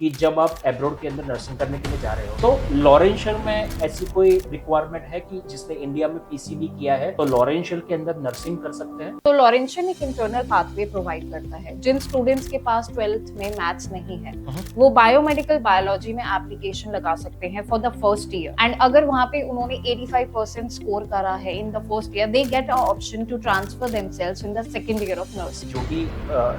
कि जब आप एब्रॉड के अंदर नर्सिंग करने के लिए जा रहे हो तो लॉरेंशियल में ऐसी कोई रिक्वायरमेंट है कि जिसने इंडिया में पीसीबी किया है तो लॉरेंशियल के अंदर नर्सिंग कर सकते हैं? तो लॉरेंशियन एक इंटरनल पाथवे प्रोवाइड करता है जिन स्टूडेंट्स के पास 12th में मैथ्स नहीं है वो बायोमेडिकल बायोलॉजी में एप्लीकेशन लगा सकते हैं for the first year and अगर वहां पे उन्होंने 85% स्कोर करा है in the first year they get a option to transfer themselves in the second year of nursing. जो भी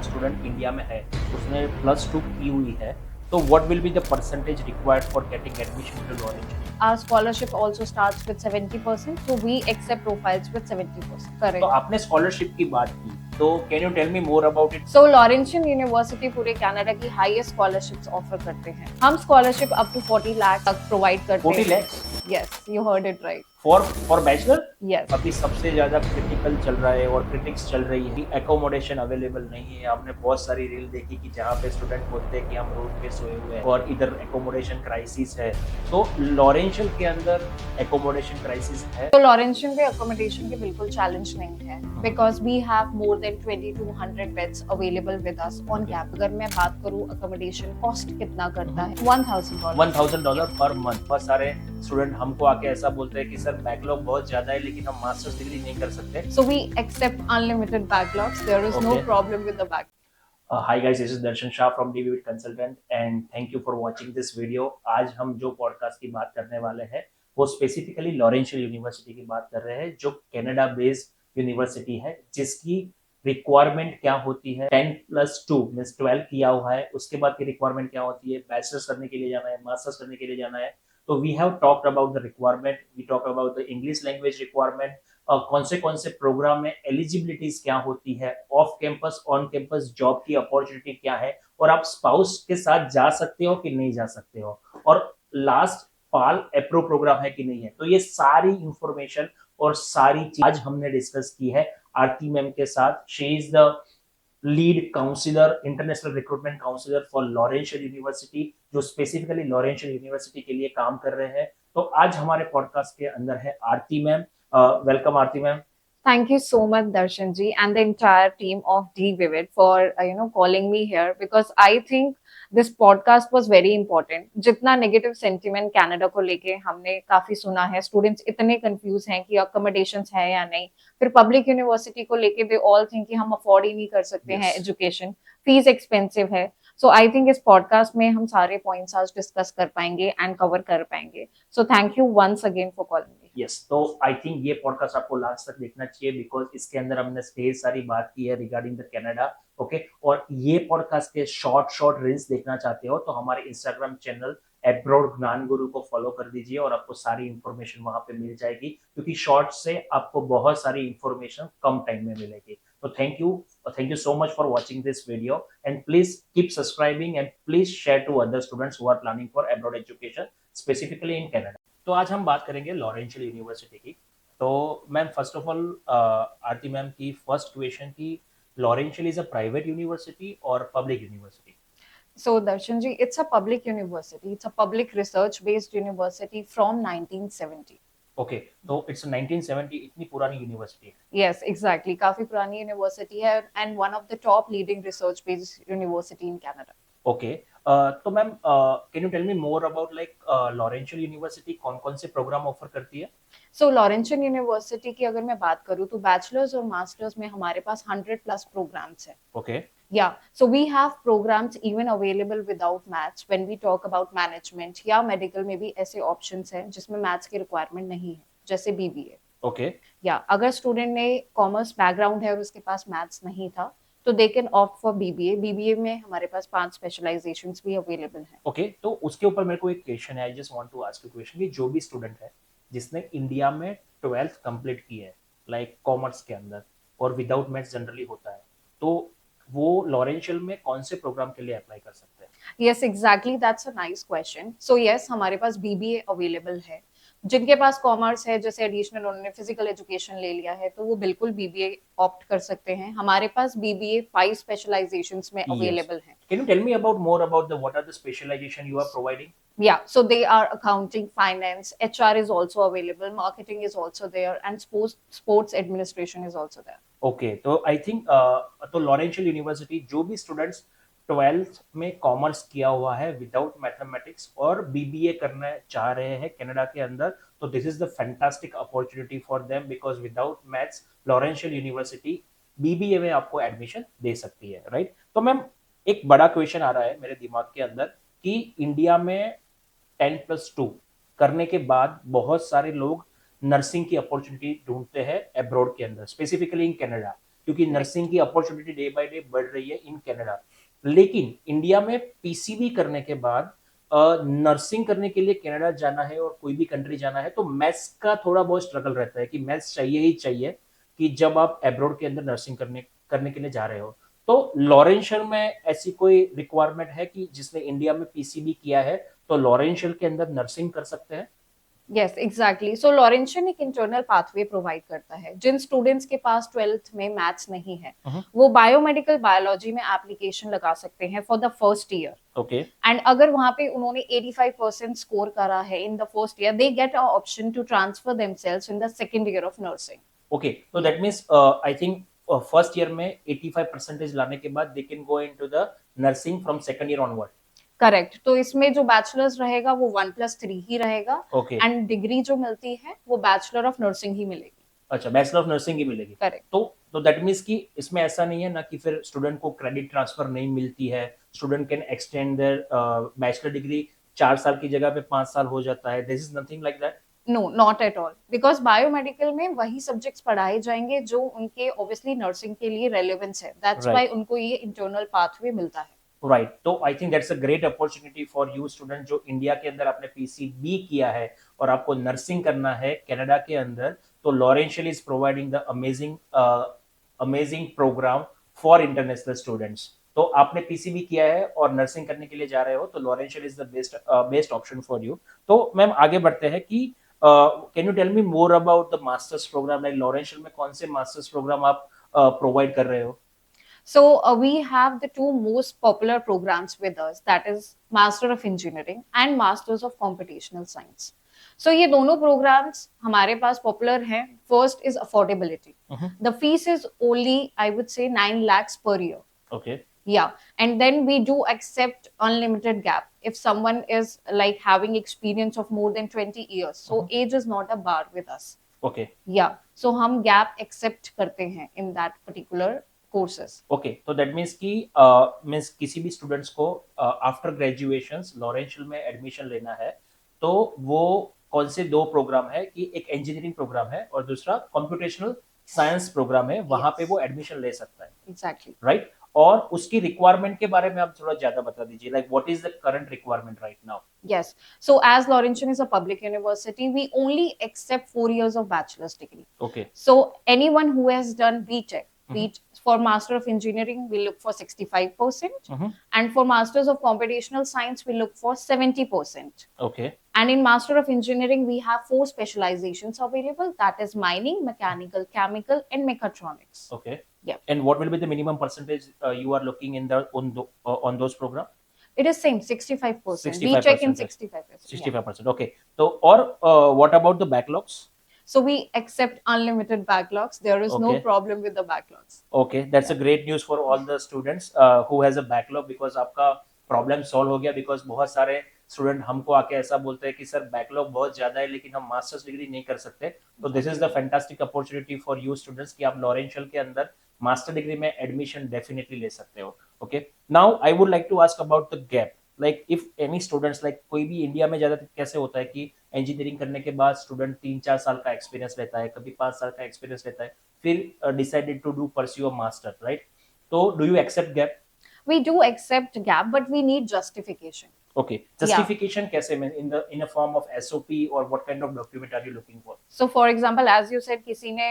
स्टूडेंट इंडिया में है उसने +2 की हुई है तो what will be the percentage required for getting admission to Laurentian? Our scholarship also starts with 70%, so we accept profiles with 70%. तो Correct. आपने स्कॉलरशिप की बात की तो can you tell me more about it? So Laurentian University पूरे Canada की highest scholarships offer करते हैं। हम स्कॉलरशिप अप टू 40 लाख तक प्रोवाइड करते हैं। 40 lakhs? Yes, you heard it right. For bachelor? Yes. अभी सबसे ज्यादा क्रिटिकल चल रहा है और क्रिटिक्स चल रही है, एकोमोडेशन अवेलेबल नहीं है। आपने बहुत सारी रील देखी कि जहाँ पे स्टूडेंट बोलते हैं कि हम रोड पे सोए हुए हैं और इधर एकोमोडेशन क्राइसिस है। तो लॉरेंशियल के अंदर एकोमोडेशन क्राइसिस है? तो लॉरेंशियन पे अकोमोडेशन के बिल्कुल चैलेंज नहीं है because we have more than 2200 beds available with us on camp. अगर मैं बात करूँ अकोमोडेशन कॉस्ट कितना करता है $1000। $1000 पर मंथ। बहुत सारे स्टूडेंट हमको आके ऐसा बोलते हैं कि सर बैकलॉग बहुत ज्यादा है लेकिन हम मास्टर्स डिग्री नहीं कर सकते। So we accept unlimited backlogs. There is no Okay. problem with the back. Hi guys, this is Darshan Shah from DVVIT Consultant and thank you for watching this video। आज हम जो podcast की बात करने वाले हैं वो स्पेसिफिकली लॉरेंशियल यूनिवर्सिटी की बात कर रहे हैं जो कनाडा बेस्ड यूनिवर्सिटी है जिसकी रिक्वायरमेंट क्या होती है। 10+2 मींस 12 किया हुआ है, उसके बाद की रिक्वायरमेंट क्या होती है, बैचलर्स करने के लिए जाना है, मास्टर्स करने के लिए जाना है। तो we have talked about the requirement, we talk about the English language requirement, कौन से प्रोग्राम में एलिजिबिलिटीज क्या होती है, off campus on campus job की अपॉर्चुनिटी क्या है और आप स्पाउस के साथ जा सकते हो कि नहीं जा सकते हो, और लास्ट पाल एप्रो प्रोग्राम है कि नहीं है। तो ये सारी इंफॉर्मेशन और सारी चीज आज हमने डिस्कस की है आरती मैम के साथ। She is the lead counsellor, international recruitment counsellor for Laurentian University, जो स्पेसिफिकली लॉरेंशियल यूनिवर्सिटी के लिए काम कर रहे हैं। तो आज हमारे पॉडकास्ट के अंदर है Aarti ma'am. Welcome Aarti ma'am. Thank you so much, Darshan ji, and the entire team of DVivid for calling me here because I think this podcast was very important. जितना negative sentiment कनाडा को लेके हमने काफी सुना है, स्टूडेंट्स इतने confuse हैं कि accommodations है या नहीं, फिर पब्लिक यूनिवर्सिटी को लेके they all think कि हम अफोर्ड ही नहीं कर सकते हैं, एजुकेशन फीस एक्सपेंसिव है। सो आई थिंक इस पॉडकास्ट में हम सारे पॉइंट्स आज डिस्कस कर पाएंगे एंड कवर कर पाएंगे। So thank you once again for calling me. Yes, तो आई थिंक ये पॉडकास्ट आपको लास्ट तक देखना चाहिए बिकॉज इसके अंदर हमने ढेर सारी बात की है रिगार्डिंग द कनाडा। ओके, और ये पॉडकास्ट के शॉर्ट रील्स देखना चाहते हो तो हमारे इंस्टाग्राम चैनल एब्रॉड ज्ञान गुरु को फॉलो कर दीजिए और आपको सारी इंफॉर्मेशन वहां पे मिल जाएगी क्योंकि शॉर्ट से आपको बहुत सारी इंफॉर्मेशन कम टाइम में मिलेगी। तो thank you so much for watching this video and please keep subscribing and please share to other students who are planning for abroad education specifically in Canada. तो आज हम बात करेंगे लॉरेंशियल यूनिवर्सिटी की। तो ma'am first of all Aarti ma'am की first question की, Laurentian is a private university और public university? So Darshan ji, it's a public university. It's a public research-based university from 1970. Okay, तो इट्स 1970, इतनी पुरानी university है? Yes, exactly. काफी पुरानी university है and one of the top leading research-based university in Canada. Okay, तो ma'am can you tell me more about like Laurentian University कौन कौन से प्रोग्राम ऑफर करती है? सो लॉरेंशियन यूनिवर्सिटी की अगर मैं बात करूँ तो बैचलर्स और मास्टर्स में हमारे पास 100+ प्रोग्राम्स है। Okay, Yeah, so we have programs even available without maths when we talk about management या medical में भी ऐसे options हैं जिसमें maths की requirement नहीं है, जैसे BBA। ओके, या अगर स्टूडेंट ने कॉमर्स बैकग्राउंड है और उसके पास मैथ्स नहीं था तो they can opt for BBA. BBA में हमारे पास 5 स्पेशलाइजेशंस भी अवेलेबल हैं। ओके, तो उसके ऊपर मेरे को एक क्वेश्चन है, I just want to ask you question कि जो भी स्टूडेंट है जिसने इंडिया में 12th कंप्लीट की है लाइक कॉमर्स के अंदर और विदाउट मैथ्स जनरली होता है, तो वो लॉरेंशियल में कौन से प्रोग्राम के लिए अप्लाई कर सकते हैं? Yes exactly, that's a nice question. So yes, हमारे पास बीबीए अवेलेबल है। जिनके पास कॉमर्स है, जैसे एडिशनल उन्होंने फिजिकल एजुकेशन ले लिया है, तो वो बिल्कुल बीबीए ऑप्ट कर सकते हैं। हमारे पास बीबीए 5 स्पेशलाइजेशंस में अवेलेबल है। Can you tell me about more about the what are the specialization you are providing? Yeah, so they are accounting, finance, HR is also available, marketing is also there, and sports administration is also there. Okay, तो I think तो Laurentian University जो भी students twelfth में commerce किया हुआ है without mathematics और BBA करना चाह रहे हैं कनाडा के अंदर, तो this is the fantastic opportunity for them because without maths Laurentian University BBA में आपको एडमिशन दे सकती है, राइट। तो मैम एक बड़ा क्वेश्चन आ रहा है मेरे दिमाग के अंदर कि इंडिया में 10+2 करने के बाद बहुत सारे लोग नर्सिंग की अपॉर्चुनिटी ढूंढते हैं अब्रॉड के अंदर, स्पेसिफिकली इन कनाडा, क्योंकि नर्सिंग की अपॉर्चुनिटी डे बाय डे बढ़ रही है इन कनाडा। लेकिन इंडिया में पीसीबी करने के बाद नर्सिंग करने के लिए कनाडा जाना है और कोई भी कंट्री जाना है तो मैथ्स का थोड़ा बहुत स्ट्रगल रहता है कि मैथ्स चाहिए ही चाहिए कि जब आप अब्रॉड के अंदर नर्सिंग करने करने के लिए जा रहे हो। तो लॉरेंशियल में ऐसी कोई रिक्वायरमेंट है कि जिसने इंडिया में पीसीबी किया है तो लॉरेंशियल के अंदर नर्सिंग कर सकते हैं? यस एग्जैक्टली, सो लॉरेंशियन एक इंटरनल पाथवे प्रोवाइड करता है जिन स्टूडेंट्स के पास 12th में मैथ्स नहीं है वो बायोमेडिकल बायोलॉजी में एप्लीकेशन लगा सकते हैं for the first year. Okay and अगर वहां पे उन्होंने 85% स्कोर करा है in the first year, they get a option to transfer themselves in the second year of nursing. Okay, तो that means I think first year में 85% लाने के बाद they can go into the nursing from second year onward. Correct, तो इसमें जो bachelors रहेगा वो 1+3 ही रहेगा ओके, एंड डिग्री जो मिलती है वो बैचलर ऑफ नर्सिंग ही मिलेगी। अच्छा, बैचलर ऑफ नर्सिंग ही मिलेगी। करेक्ट, तो दैट मींस कि इसमें ऐसा नहीं है ना कि फिर स्टूडेंट को क्रेडिट ट्रांसफर नहीं मिलती है, student can extend their bachelor degree 4 साल की जगह पे 5 साल हो जाता है, this is nothing like that. No not at all, because biomedical में वही सब्जेक्ट्स पढ़ाए जाएंगे जो उनके ऑब्वियसली नर्सिंग के लिए रेलेवेंस है, दैट्स व्हाई राइट, उनको ये इंटरनल पाथवे मिलता है। राइट, तो I think that's a great opportunity for you student जो इंडिया के अंदर आपने पीसीबी किया है और आपको नर्सिंग करना है कनाडा के अंदर, तो Laurentian is providing the amazing amazing program for international students. तो आपने पीसीबी किया है और नर्सिंग करने के लिए जा रहे हो तो Laurentian is the best option for you. तो मैम आगे बढ़ते हैं कि can you tell me more about the masters program, like Laurentian में कौन से मास्टर्स प्रोग्राम आप प्रोवाइड कर रहे हो? So we have the two most popular programs with us, that is Master of Engineering and Masters of Computational Science. So ये दोनों programs हमारे पास popular हैं. First is affordability. The fees is only, I would say, 9 lakhs per year. Okay. Yeah, and then we do accept unlimited gap if someone is like having experience of more than 20 years. So age is not a bar with us. Okay. Yeah, so हम gap accept करते हैं in that particular courses. Okay, तो that means कि means किसी भी students को after graduation लॉरेंशियल में admission लेना है तो वो कौन से दो प्रोग्राम है कि एक इंजीनियरिंग प्रोग्राम है और दूसरा कंप्यूटेशनल साइंस प्रोग्राम है, वहां पे वो एडमिशन ले सकता है, Exactly. राइट? और उसकी रिक्वायरमेंट के बारे में आप थोड़ा ज्यादा बता दीजिए, like what is the current requirement right now? Yes. So as Laurentian is a public university, we only accept 4 years of bachelor's degree. Okay, So anyone who has done BTech, for Master of Engineering, we look for 65%, and for Masters of Computational Science, we look for 70%. Okay, And in Master of Engineering, we have 4 specializations available, that is mining, mechanical, chemical, and mechatronics. Okay, Yeah. And what will be the minimum percentage you are looking in the on those programme? It is same 65%. 65%. We check in 65%. 65%, okay. तो और what about the backlogs? So we accept unlimited backlogs. There is no Okay. problem with the backlogs. Okay, that's a great news for all the students who has a backlog, because आपका problem solve हो गया। Because बहुत सारे student हमको आके ऐसा बोलते हैं कि सर बैकलॉग बहुत ज्यादा है लेकिन हम मास्टर्स डिग्री नहीं कर सकते। तो this is the fantastic opportunity for you students कि आप लॉरेंशियल के अंदर मास्टर डिग्री में एडमिशन डेफिनेटली ले सकते हो। Okay, now I would like to ask about the gap, like if any students, like कोई भी इंडिया में ज्यादा कैसे होता है कि इंजीनियरिंग करने के बाद स्टूडेंट 3-4 साल का एक्सपीरियंस लेता है, कभी 5 साल का एक्सपीरियंस लेता है, फिर decided to do pursue a master, right? तो do you accept gap? We do accept gap, but we need justification. Okay, justification कैसे में in a form of SOP or what kind of document are you looking for? So for example, as you said, किसी ने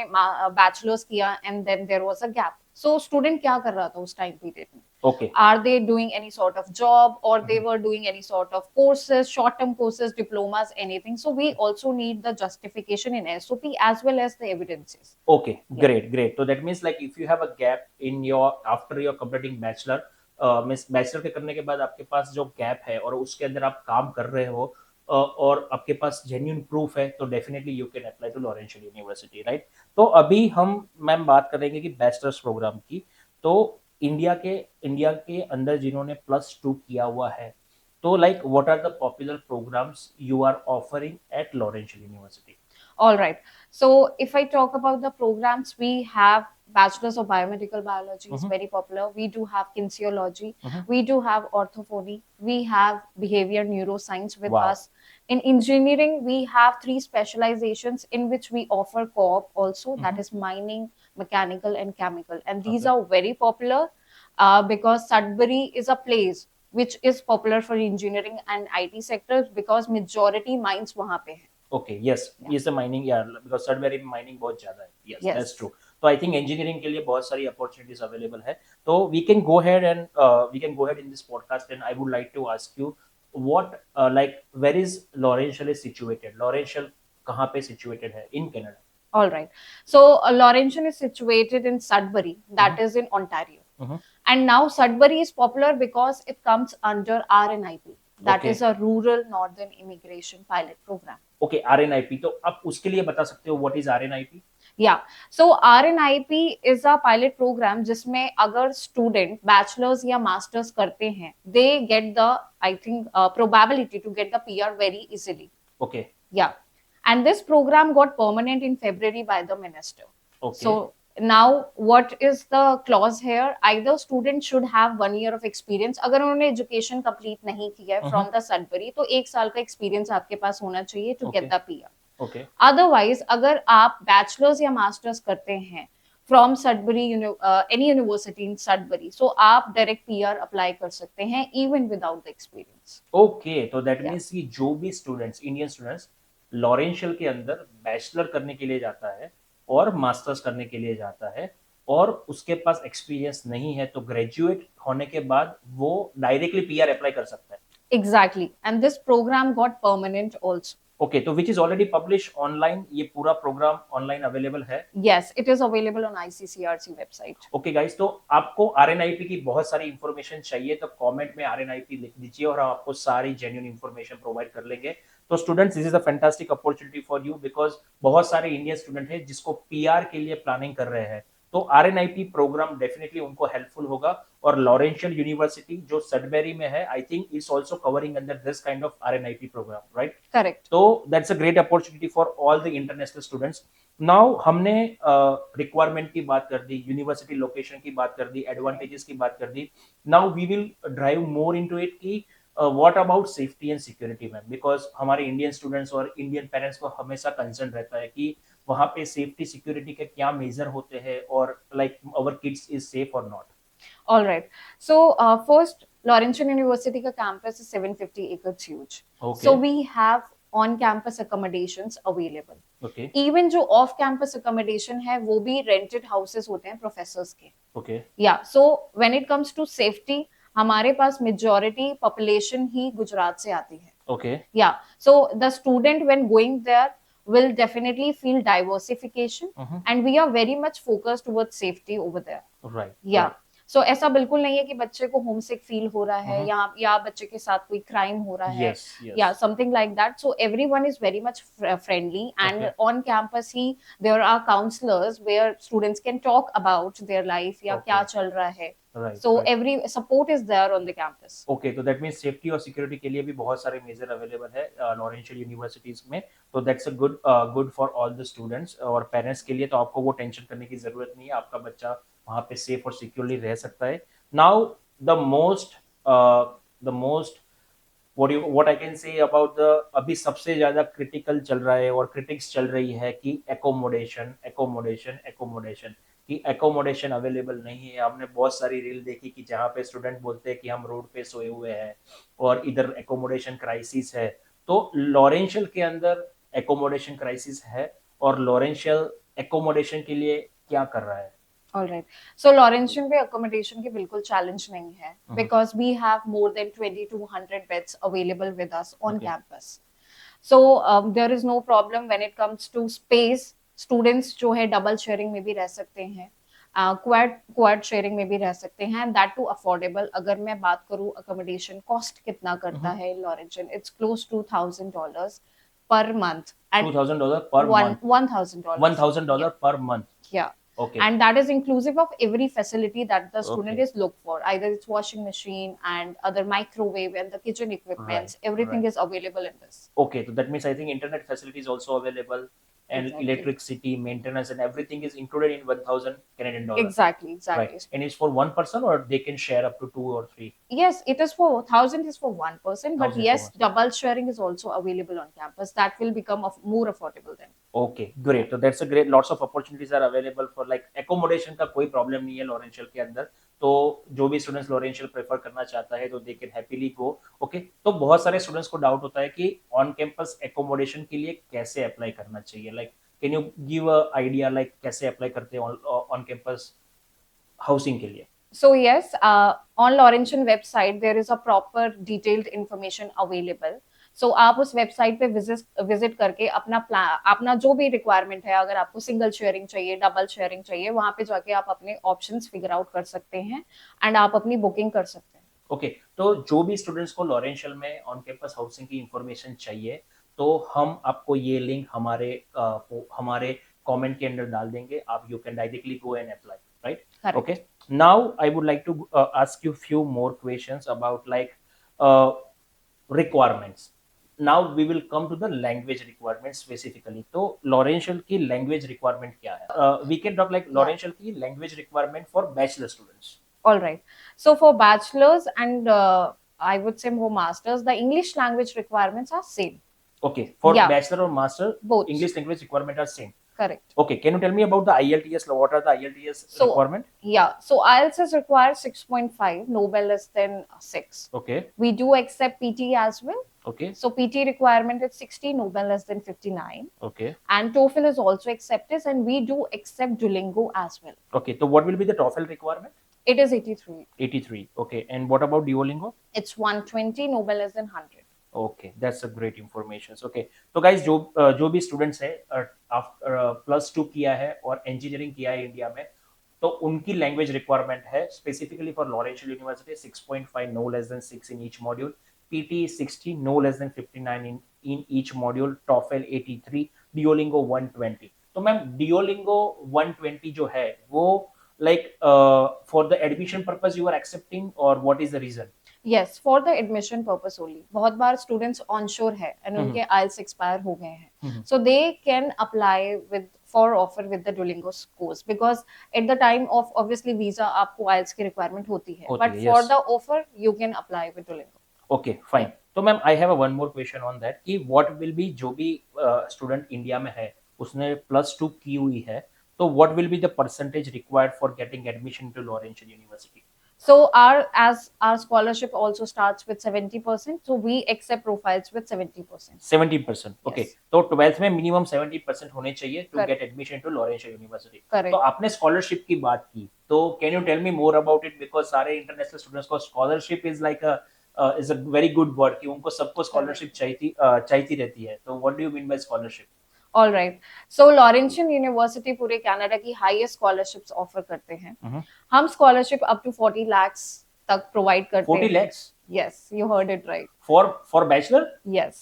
bachelor's किया and then there was a gap. So student क्या कर रहा था उस time period में? Okay, Are they doing any sort of job, or they were doing any sort of courses, short-term courses, diplomas, anything? So we also need the justification in SOP as well as the evidences. okay, great. So that means like if you have a gap in your after you're completing bachelor, means bachelor के करने के बाद आपके पास जो gap है और उसके अंदर आप काम कर रहे हो और आपके पास जेन्युइन प्रूफ है, तो definitely you can apply to Laurentian University, right? तो अभी हम मैम बात करेंगे कि बैचलर्स प्रोग्राम की। तो इंडिया के अंदर जिन्होंने +2 किया हुआ है, तो like what are the popular programs you are offering at Laurentian University? All right. So if I talk about the programs, we have Bachelor's of Biomedical Biology is Mhm. very popular. We do have kinesiology. Mhm. We do have orthophony. We have behavior neuroscience with Wow. us. In engineering, we have 3 specializations in which we offer co-op also, that Mhm. is mining, mechanical, and chemical. And these Okay. are very popular because Sudbury is a place which is popular for engineering and IT sectors because majority mines वहाँ पे है. Okay, yes, Yeah. ये सब mining यार, because सडबेरी में mining बहुत ज्यादा है, यस दैट्स Yes. ट्रू। तो आई थिंक इंजीनियरिंग के लिए बहुत सारी अपॉर्चुनिटीज अवेलेबल है। तो we can go head and we can go head in this podcast and I would like to ask you what like where is Laurentian is situated? Laurentian कहाँ पे situated है in Canada? All right. So Laurentian is situated in Sudbury, that is in Ontario. Mhm. And now Sudbury is popular because it comes under RNIP, that Okay. is a Rural Northern Immigration Pilot Program. Okay, RNIP, तो आप उसके लिए बता सकते हो what is RNIP? Yeah. So RNIP is a pilot program जिसमें अगर student bachelor's या master's करते हैं, they get the, I think, probability to get the PR very easily. Okay, Yeah. And this program got permanent in February by the minister. Okay, So now what is the clause here? Either student should have 1 year of experience. अगर उन्होंने education complete नहीं किया है from the Sudbury, तो 1 साल का experience आपके पास होना चाहिए to get Okay. the PR. Okay, Otherwise, अगर आप bachelor's या master's करते हैं from Sudbury, any university in Sudbury, so आप direct PR apply कर सकते हैं even without the experience. Okay, तो दैट Yeah. मीन्स कि जो भी स्टूडेंट्स, इंडियन स्टूडेंट्स लॉरेंशियल के अंदर बैचलर करने के लिए जाता है और मास्टर्स करने के लिए जाता है और उसके पास एक्सपीरियंस नहीं है, तो ग्रेजुएट होने के बाद वो डायरेक्टली पीआर अप्लाई कर सकता है। Exactly. And this program got permanent also. Okay, तो which is already publish online, ये पूरा प्रोग्राम ऑनलाइन अवेलेबल है? Yes, it is available on ICCRC website. Okay guys, तो आपको आरएनआईपी की बहुत सारी इंफॉर्मेशन चाहिए तो कमेंट में आरएनआईपी लिख दीजिए और हम आपको सारी जेन्युइन इंफॉर्मेशन प्रोवाइड कर लेंगे। तो students, this is a fantastic opportunity for you because बहुत सारे इंडियन स्टूडेंट हैं जिसको पीआर के लिए प्लानिंग कर रहे हैं, तो आरएनआईपी प्रोग्राम डेफिनेटली उनको हेल्पफुल होगा। और लॉरेंशियल यूनिवर्सिटी जो सडबेरी में है, I think is also covering under this kind of RNIP program, right? Correct. तो that's a great opportunity for all the international students. Now हमने रिक्वायरमेंट की बात कर दी, यूनिवर्सिटी लोकेशन की बात कर दी, एडवांटेजेस की बात कर दी। Now we will drive more into it कि what about safety and security ma'am, because हमारे इंडियन स्टूडेंट्स और इंडियन पेरेंट्स को हमेशा कंसर्न रहता है कि वहां पे सेफ्टी सिक्योरिटी के क्या मेजर होते हैं और like our kids is safe और not. All right. So first, Laurentian University का campus is 750 acres huge. Okay. So we have on-campus accommodations available. Okay, Even जो off-campus accommodation है, वो भी rented houses होते हैं professors के. Okay, Yeah. So when it comes to safety, हमारे पास majority population ही गुजरात से आती है. Okay, Yeah. So the student when going there will definitely feel diversification, and we are very much focused towards safety over there. Right, या सो ऐसा बिल्कुल नहीं है कि बच्चे को होम सिक फील हो रहा है या बच्चे के साथ कोई क्राइम हो रहा है यस, या something like that. So everyone is very much friendly and Okay. On campus ही there are counsellors where students can talk about their life या Okay. क्या चल रहा है. Right, so every support is there on the campus. Okay, तो that means safety और security के लिए भी बहुत सारे मेजर अवेलेबल है लॉरेंशियल यूनिवर्सिटीज में, तो that's a good for all the students. और पेरेंट्स के लिए तो आपको वो टेंशन करने की जरूरत नहीं है, आपका बच्चा वहाँ पे सेफ और सिक्योरली रह सकता है। Now the most what I can say about the अभी सबसे ज्यादा क्रिटिकल चल रहा है और क्रिटिक्स चल रही है कि एकोमोडेशन कि एकोमोडेशन अवेलेबल नहीं है। हमने बहुत सारी रील देखी कि जहाँ पे स्टूडेंट बोलते हैं कि हम रोड पे सोए हुए हैं और इधर एकोमोडेशन क्राइसिस है। तो लॉरेंशियल के अंदर एकोमोडेशन क्राइसिस है और लॉरेंशियल एकोमोडेशन के लिए क्या कर रहा है? All right. So Laurentian पे accommodation की बिल्कुल challenge नहीं है because we have more than 2200 beds available with us on Okay. campus. So there is no problem when it comes to space. Students जो है double sharing में भी रह सकते हैं, quad sharing में भी रह सकते हैं, and that too affordable. अगर मैं बात करूँ accommodation cost कितना करता है Laurentian, it's close to $1,000 per month and $2,000 per month, $1,000. $1,000 per month। Yeah. Okay. and that is inclusive of every facility that the student Okay. is looked for. Either it's washing machine and other microwave and the kitchen equipments, Right. everything Right. is available in this. Okay, so that means I think internet facility is also available, and Exactly. electricity, maintenance, and everything is included in 1,000 Canadian dollar. Exactly, Right. exactly. And it's for one person, or they can share up to two or three? Yes, it is for 1,000 is for one person, but 1,000 for yes, one. double sharing is also available on campus. That will become of more affordable then. Okay great, तो that's a great, lots of opportunities are available for like accommodation का कोई problem नहीं है लॉरेंशियल के अंदर, तो जो भी स्टूडेंट्स लॉरेंशियल प्रेफर करना चाहता है तो they can happily go. Okay, तो बहुत सारे स्टूडेंट्स को डाउट होता है कि ऑन कैंपस एकोमोडेशन के लिए कैसे अप्लाई करना चाहिए, like can you give a idea like कैसे अप्लाई करते हैं ऑन कैंपस हाउसिंग के लिए? So yes, on Laurentian website there is a proper detailed information available. So आप उस वेबसाइट पे विजिट करके अपना प्लान, अपना जो भी रिक्वायरमेंट है, अगर आपको सिंगल शेयरिंग चाहिए, डबल शेयरिंग चाहिए, वहां पे जाके आप अपने ऑप्शंस फिगर आउट कर सकते हैं एंड आप अपनी बुकिंग कर सकते हैं। ओके, तो जो भी स्टूडेंट्स को लॉरेंशियल में ऑन कैंपस हाउसिंग की इंफॉर्मेशन चाहिए, तो हम आपको ये लिंक हमारे कमेंट के अंदर डाल देंगे, आप you can directly go and apply, right? Correct. Okay, now I would like to ask you few more questions about like requirements. Now we will come to the language requirements specifically. तो Laurential की language requirement क्या है? We can talk like Laurential की language requirement for bachelor students. All right. So for bachelors and I would say more masters, the English language requirements are same. Okay, for Yeah. bachelor or master, Both. English language requirement are same. Correct. Okay, can you tell me about the IELTS? What are the IELTS So- requirement? Yeah. So IELTS is required 6.5, no less than 6. Okay, We do accept PT as well. okay, So PT requirement is 60, no less than 59. okay, And TOEFL is also accepted, and we do accept Duolingo as well. okay. So what will be the TOEFL requirement? It is 83. 83. Okay, and what about Duolingo? It's 120, no less than 100. Okay, that's a great information. Okay, तो guys जो भी students है plus two किया है और engineering किया है India में, तो उनकी लैंग्वेज रिक्वायरमेंट है specifically for Laurentian University 6.5 no less than 6 in each module, PT 60 no less than 59 in each module, TOEFL 83, Duolingo 120। तो मैम डियोलिंगो 120 जो है वो like for the admission purpose you are accepting, और what is the reason? Yes, for the admission purpose only. बहुत बार students onshore है and उनके IELTS expire हो गए हैं, so they can apply for offer with the Duolingo course, because at the time of obviously visa आपको IELTS की requirement होती है, but for yes. the offer you can apply with Duolingo. Okay fine, तो ma'am I have one more question on that कि what will be, जो भी student India में है उसने प्लस टू की हुई है, तो what will be the percentage required for getting admission to Laurentian University? So our scholarship also starts with 70%. So we accept profiles with 70%. 70%. Okay, तो 12th में मिनिमम 70% होने चाहिए to Correct. Get admission to Laurentian University. Correct. तो आपने scholarship की बात की, तो can you tell me more about it, because सारे इंटरनेशनल स्टूडेंट्स को scholarship is like is a very good word कि उनको सबको स्कॉलरशिप चाहिए रहती है, तो what do you mean by scholarship? All right. So Laurentian University पूरे कनाडा की हाईएस्ट स्कॉलरशिप्स ऑफर करते हैं। हम स्कॉलरशिप अप टू 40 lakhs तक प्रोवाइड करते 40 हैं। lakhs Yes, you heard it right. For bachelor? Yes.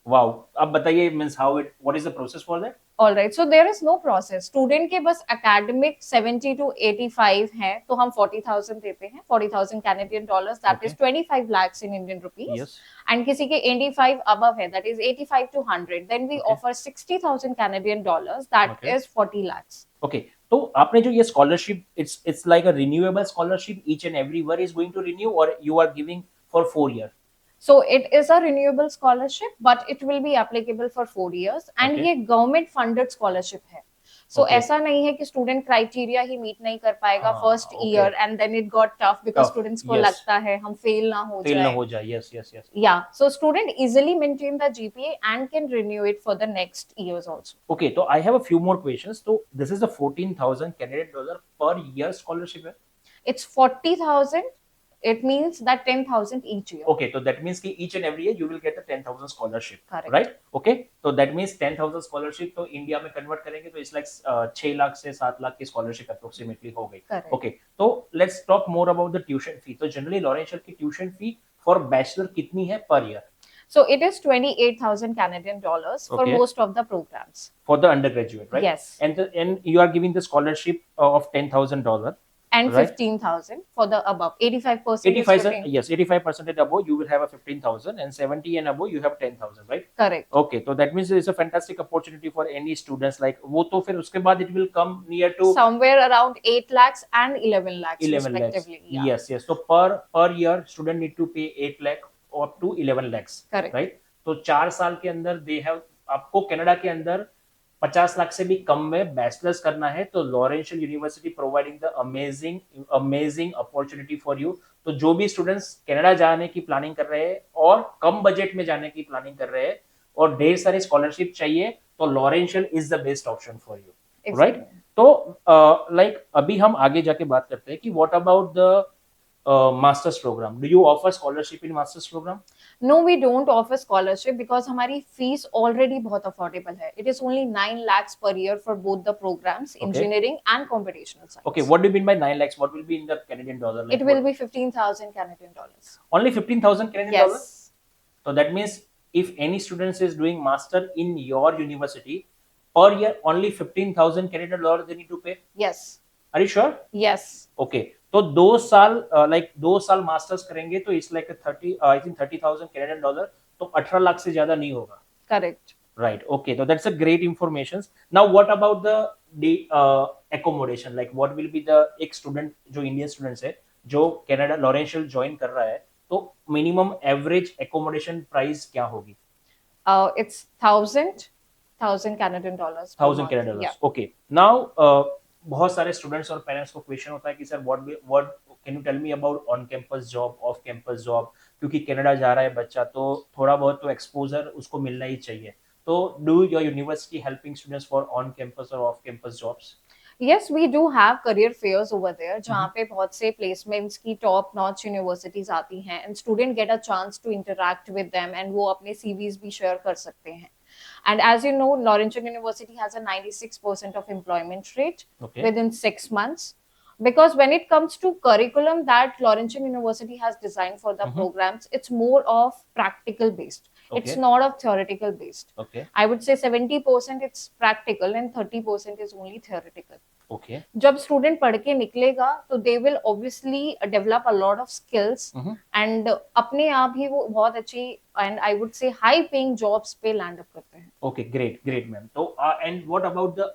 Wow, अब बताइए means how it, what is the process for that? All right. So there is no process. Student के बस academic 70 to 85 है, तो हम 40,000 देते हैं, 40,000 Canadian dollars, that is 25 lakhs in Indian rupees. Yes, And किसी के 85 above है, that is 85 to 100, then we Okay. offer 60,000 Canadian dollars, that Okay. is 40 lakhs. Okay, तो आपने जो ये scholarship, it's like a renewable scholarship, each and every year is going to renew, और you are giving for 4 years? So it is a renewable scholarship, but it will be applicable for 4 years, and Okay. ये government funded scholarship है। So Okay. ऐसा नहीं है कि student criteria ही meet नहीं कर पाएगा हाँ, first okay. Year and then it got tough because Tough, students को yes. लगता है हम फेल ना हो फेल ना जाए। हो जाए, yes yes yes. Yeah, so student easily maintain the GPA and can renew it for the next years also. Okay, तो I have a few more questions. तो this is the 14,000 Canadian dollar per year scholarship है? It's 40,000. It means that 10,000 each year. Okay, तो that means कि each and every year you will get the 10,000 scholarship, Correct. Right? Okay, तो that means 10,000 scholarship तो India में convert करेंगे तो it's like 6 lakh से 7 लाख की स्कॉलरशिप अप्रोक्सीमेटली हो गई। Correct. ओके, तो let's talk more about the tuition fee. तो जनरली लॉरेंशियल की ट्यूशन फी फॉर बैचलर कितनी है per year? So it is 28,000 Canadian dollars for Okay. most of the programs. For the undergraduate, right? Yes. And you are giving the scholarship of $10,000, And right? 15,000 for the above. 85% is 85, 15. yes, 85% above you will have a 15,000, and 70 and above you have 10,000, right? Correct. Okay, so that means it's a fantastic opportunity for any students. Like वो तो फिर उसके बाद it will come near to Somewhere around 8 lakhs and 11 lakhs 11 lakhs. respectively. Yeah. Yes, yes. So per year student need to pay 8 lakh up to 11 lakhs. Correct. Right? तो 4 साल के अंदर they have, आपको कनाडा के अंदर 50 लाख से भी कम में बैचलर्स करना है, तो Laurentian University providing the amazing opportunity for you. तो जो भी स्टूडेंट्स कनाडा जाने की प्लानिंग कर रहे हैं और कम बजट में जाने की प्लानिंग कर रहे हैं और ढेर सारी स्कॉलरशिप चाहिए, तो Laurentian is the best option for you, right? तो लाइक अभी हम आगे जाके बात करते हैं कि what about the masters program. Do you offer scholarship in masters program? No, we don't offer scholarship because हमारी fees already बहुत affordable है. It is only 9 lakhs per year for both the programs, Okay. engineering and computational science. Okay, what do you mean by 9 lakhs? What will be in the Canadian dollar? Like It will be 15,000 Canadian dollars. only 15,000 Canadian Yes. dollars? So that means if any students is doing master in your university, per year only 15,000 Canadian dollars they need to pay. Yes. Are you sure? Yes. Okay. तो 2 साल masters करेंगे तो it's like 30, I think 30,000 Canadian dollar, तो 18 लाख से ज्यादा नहीं होगा. Correct. Right. Okay. So that's a great information. Now, what about the accommodation? Like, what will be the एक student जो Indian students है जो Canada Laurentian join कर रहा है, तो minimum average accommodation price क्या होगी? It's 1,000 Canadian dollars. per 1,000 month. Canadian dollars. Yeah. Okay. Now, बहुत सारे स्टूडेंट्स और पेरेंट्स को क्वेश्चन होता है कि sir what can you tell me about on campus job, off campus job, क्योंकि कनाडा जा रहा है बच्चा तो थोड़ा बहुत तो एक्सपोजर उसको मिलना ही चाहिए. तो do your university helping students for on campus और off campus jobs? Yes, we do have career fairs over there जहाँ पे बहुत से placements की top notch universities आती हैं and student get a chance to interact with them and वो अपने CVs भी share कर सकते हैं. And as you know, Laurentian University has a 96% of employment rate Okay. within 6 months. Because when it comes to curriculum that Laurentian University has designed for the programs, it's more of practical based. It's Okay. not of theoretical based. Okay. I would say 70% it's practical and 30% is only theoretical. Okay. जब स्टूडेंट पढ़ के निकलेगा तो they will obviously develop a lot of skills and अपने आप ही वो बहुत अच्छी and I would say high paying jobs पे लैंड अप करते हैं. Okay, great ma'am. तो and what about the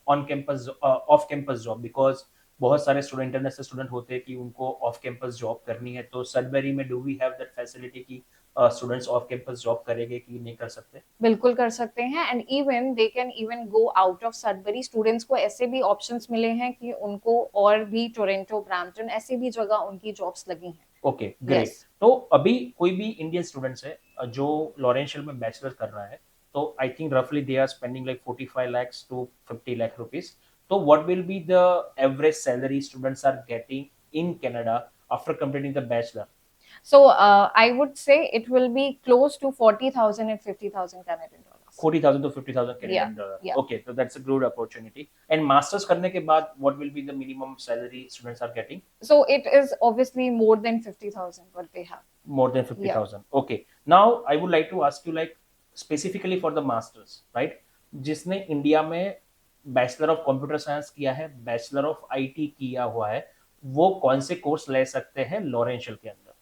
on campus off campus job? Because बहुत सारे स्टूडेंट इंटरनेशनल स्टूडेंट होते हैं कि उनको ऑफ कैंपस जॉब करनी है, तो सडबरी में do we have that facility कि स्टूडेंट्स ऑफ कैंपस जॉब करेंगे कि नहीं कर सकते? बिल्कुल कर सकते हैं and even they can even go out of Sudbury. Students को ऐसे भी ऑप्शंस मिले हैं कि उनको और भी टोरंटो, ब्रैम्पटन ऐसी भी जगह उनकी जॉब्स लगी हैं. Okay, great. तो अभी कोई भी इंडियन स्टूडेंट्स है जो लॉरेंशियल में बैचलर कर रहा है, तो आई थिंक रफली they are spending like 45 lakhs to 50 lakh rupees. तो what will be the average salary students are getting in Canada after completing the bachelor? So I would say it will be close to 40,000 and 50,000 Canadian dollars. 40,000 to 50,000 Canadian dollar. Yeah. Okay, so that's a good opportunity. And masters करने के बाद what will be the minimum salary students are getting? So it is obviously more than 50,000 what they have. More than 50,000. Okay. Now I would like to ask you like specifically for the masters, right? जिसने India में bachelor of computer science किया है, bachelor of IT किया हुआ है, वो कौन से कोर्स ले सकते हैं लॉरेंशियल के अंदर?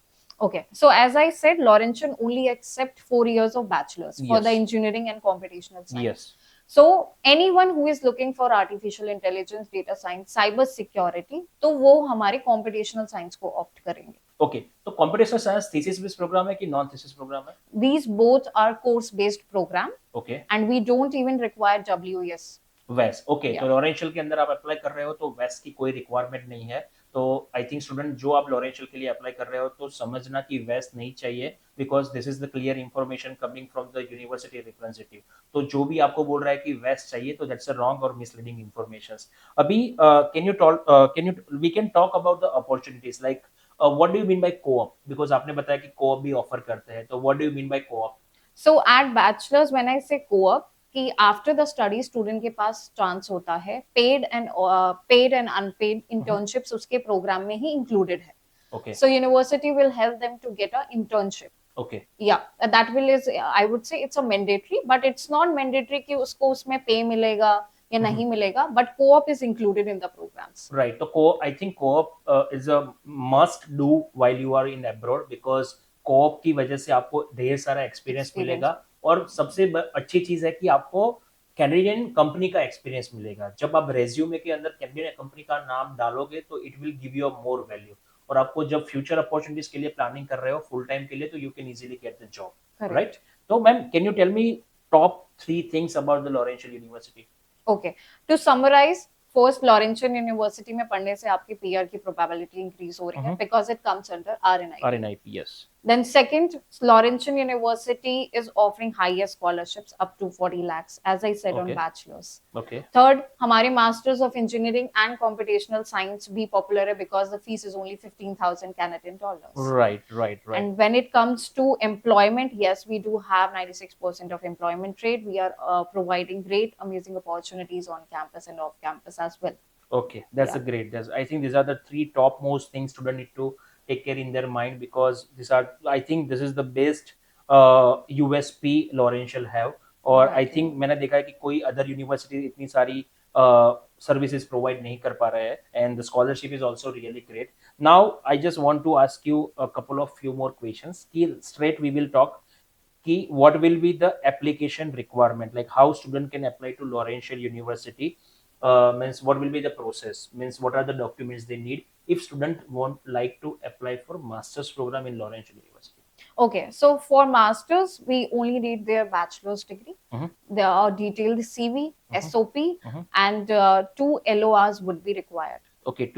Okay, so as I said, Laurentian only accept 4 years of bachelor's for Yes. the engineering and computational science. Yes. So anyone who is looking for artificial intelligence, data science, cyber security, तो वो हमारे computational science को opt करेंगे. Okay, तो computational science thesis based programme है कि non thesis programme है? These both are course based program Okay. and we don't even require WES. वेस. Okay, Yeah. तो लॉरेंशियल के अंदर आप अप्लाई कर रहे हो तो वेस की कोई रिक्वायरमेंट नहीं है. तो आई थिंक स्टूडेंट जो आप लॉरेंशियल के लिए अप्लाई कर रहे हो तो समझना कि वेस नहीं चाहिए, because this is the clear information coming from the university representative. तो जो भी आपको बोल रहा है कि वेस चाहिए तो दैट्स अ रॉन्ग और मिसलीडिंग इंफॉर्मेशंस. अभी can you we can talk about the opportunities like what do you mean by co-op? Because आपने बताया कि कोऑप भी ऑफर करते हैं, तो what do you mean by co-op? So at bachelor's when I say co-op कि after the study student के पास chance होता है पेड एंड अनपेड इंटर्नशिप्स उसके प्रोग्राम में ही इंक्लूडेड है. Okay. So university will help them to get a internship. Okay. Yeah, that will is I would say it's a mandatory, but it's not mandatory कि उसको उसमें पे मिलेगा या नहीं मिलेगा, but co-op is included in the programs. Right. So I think co-op is a must do while you are in abroad because co-op की वजह से आपको ढेर सारा एक्सपीरियंस मिलेगा और सबसे अच्छी चीज है कि आपको कैनेडियन कंपनी का एक्सपीरियंस मिलेगा. जब आप रेज्यूमे के अंदर कैनेडियन कंपनी का नाम डालोगे तो it will give you more value और आपको जब फ्यूचर अपॉर्चुनिटीज के लिए प्लानिंग कर रहे हो फुल टाइम के लिए तो you can easily get the job, right? तो ma'am can you tell me top 3 things about the Laurentian University? Okay, to summarize, first Laurentian University में पढ़ने से आपकी PR की probability increase हो रही है because it comes under RNIP. RNIP, yes. Then second, Laurentian University is offering higher scholarships up to 40 lakhs, as I said on bachelor's. Okay. Third, हमारे Masters of Engineering and Computational Science भी popular है because the fees is only 15,000 Canadian dollars. Right, right, right. And when it comes to employment, yes, we do have 96% of employment rate. We are providing great, amazing opportunities on campus and off campus as well. Okay, that's a great. I think these are the 3 top most things students need to take care in their mind because these are. I think this is the best USP Laurential have. और I think मैंने देखा है कि कोई other university इतनी सारी services provide नहीं कर पा रहे हैं and the scholarship is also really great. Now I just want to ask you a couple of few more questions कि स्ट्रेट वी विल टॉक कि what will be the application requirement, like how student can apply to Laurentian University, means what will be the process, means what are the documents they need if student want like to apply for master's program in Laurentian University. Okay, so for masters, we only need their bachelor's degree, their detailed CV, SOP, and 2 LORs would be required. Okay,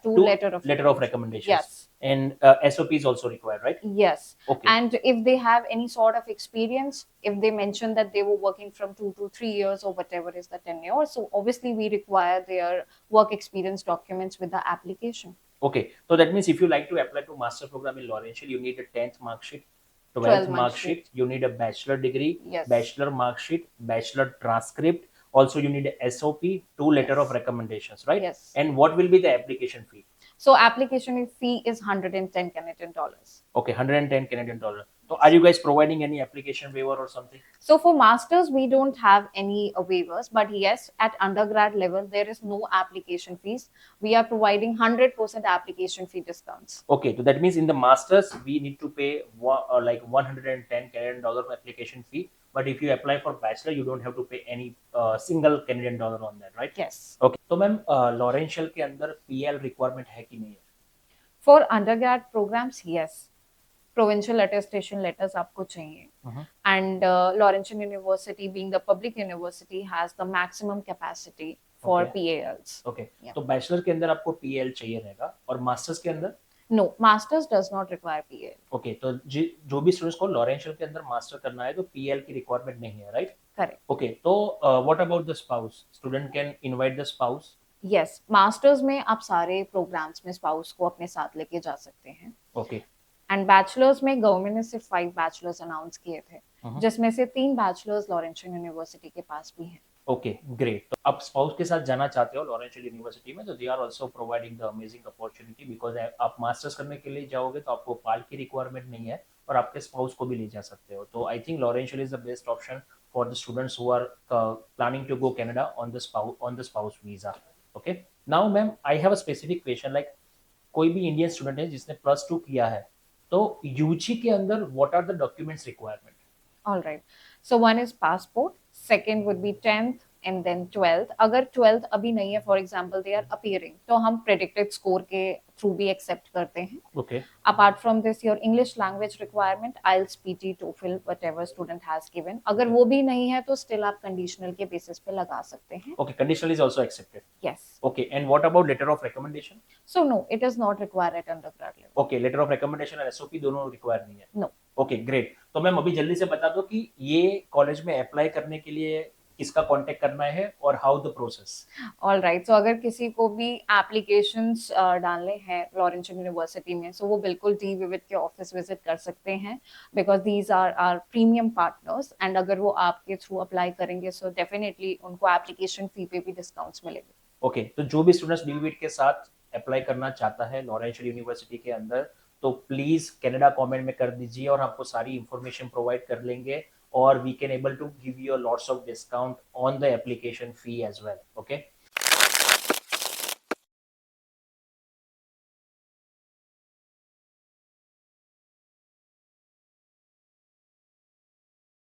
two letter of recommendations. Yes. And SOP is also required, right? Yes. Okay. And if they have any sort of experience, if they mention that they were working from 2 to 3 years or whatever is the tenure, so obviously we require their work experience documents with the application. Okay, so that means if you like to apply to master program in Laurentian, you need a 10th mark sheet, 12th mark sheet, you need a bachelor degree, Yes. bachelor mark sheet, bachelor transcript. Also, you need a SOP, 2 letter of recommendations, right? Yes. And what will be the application fee? So application fee is 110 Canadian dollars. Okay, 110 Canadian dollar. So are you guys providing any application waiver or something? So for masters, we don't have any waivers, but yes, at undergrad level, there is no application fees. We are providing 100% application fee discounts. Okay, so that means in the masters, we need to pay like 110 Canadian dollar application fee. But if you apply for bachelor, you don't have to pay any single Canadian dollar on that, right? Yes. Okay. तो ma'am लॉरेंशियल के अंदर PL requirement है कि नहीं है? For undergrad programs, yes. Provincial attestation letters आपको चाहिए. And Laurentian University, being the public university, has the maximum capacity for PALs. Okay. तो बैचलर के अंदर आपको PL चाहिए रहेगा और मास्टर्स के अंदर? No, masters does not require PL. Okay, तो जो भी स्टूडेंट्स को लॉरेंशियल के अंदर मास्टर करना है तो PL की रिक्वायरमेंट नहीं है, राइट? Correct. Okay, तो what about the spouse? Student can invite the spouse? Yes, masters में आप सारे programs में spouse को अपने साथ लेके जा सकते हैं. Okay. And bachelors में गवर्नमेंट ने सिर्फ 5 bachelors अनाउंस किए थे, जिसमें से 3 bachelors लॉरेंशियन यूनिवर्सिटी के पास भी हैं. Okay, great. तो आप स्पाउस के साथ जाना चाहते हो लॉरेंशियल यूनिवर्सिटी में तो they are also providing the amazing opportunity because आप मास्टर्स करने के लिए जाओगे तो आपको पाल की रिक्वायरमेंट नहीं है और आपके स्पाउस को भी ले जा सकते हो. तो I think Laurentian is the best option for the students who are planning to go Canada on the spouse visa. Okay, now ma'am I have a specific question, like कोई भी इंडियन स्टूडेंट है जिसने +2 किया है तो यूजी के अंदर what are the documents requirement? All right. So one is passport, second would be 10th and then 12th. अगर 12th अभी नहीं है, for example they are appearing, तो हम predicted score के through भी accept करते हैं. Okay. Apart from this, your English language requirement, IELTS, PT, TOEFL, whatever student has given. अगर वो भी नहीं है तो still आप conditional के basis पे लगा सकते हैं. Okay, conditional is also accepted. Yes. Okay, and what about letter of recommendation? So no, it is not required at undergrad level. Okay, letter of recommendation और SOP दोनों require नहीं है. No. Okay, great. तो ma'am अभी जल्दी से बता दो कि ये कॉलेज में अप्लाई करने के लिए किसका कांटेक्ट करना है और how the process? All right. So अगर किसी को भी एप्लीकेशंस डालने हैं लॉरेंशियन यूनिवर्सिटी में, सो वो बिल्कुल डी विविड के ऑफिस विजिट कर सकते हैं because these are our premium partners and अगर वो आपके थ्रू अप्लाई करेंगे सो डेफिनेटली उनको एप्लीकेशन फी पे भी डिस्काउंट्स मिलेंगे. ओके, तो जो भी स्टूडेंट्स डी विविड के साथ अप्लाई करना चाहता है लॉरेंशियन यूनिवर्सिटी के अंदर तो प्लीज कनाडा कमेंट में कर दीजिए और आपको सारी इंफॉर्मेशन प्रोवाइड कर लेंगे और we can able to give you lots of discount on the application fee as well. Okay.